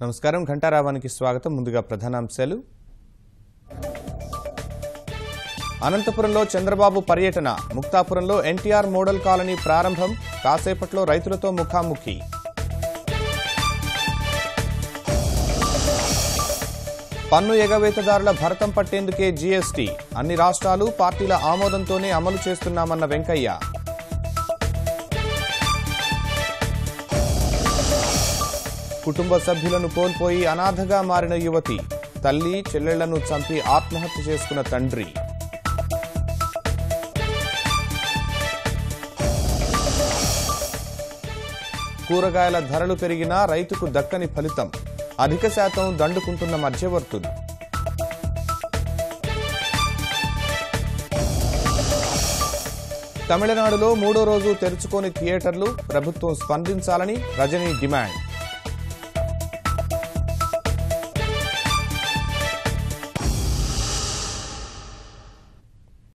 నమస్కారం ఘంటారావానికి స్వాగతం. ముందుగా ప్రధానాంశాలు. అనంతపురంలో చంద్రబాబు పర్యటన, ముక్తాపురంలో ఎన్టీఆర్ మోడల్ కాలనీ ప్రారంభం, కాసేపట్లో రైతులతో ముఖాముఖి. పన్ను ఎగవేతదారుల భరతం పట్టేందుకే జీఎస్టీ, అన్ని రాష్ట్రాలు పార్టీల ఆమోదంతోనే అమలు చేస్తున్నామన్న వెంకయ్య. కుటుంబ సభ్యులను కోల్పోయి అనాథగా మారిన యువతి, తల్లి చెల్లెళ్లను చంపి ఆత్మహత్య చేసుకున్న తండ్రి. కూరగాయల ధరలు పెరిగినా రైతుకు దక్కని ఫలితం, అధిక శాతం దండుకుంటున్న మధ్యవర్తులు. తమిళనాడులో మూడో రోజు తెరుచుకోని థియేటర్లు, ప్రభుత్వం స్పందించాలని రజనీ డిమాండ్.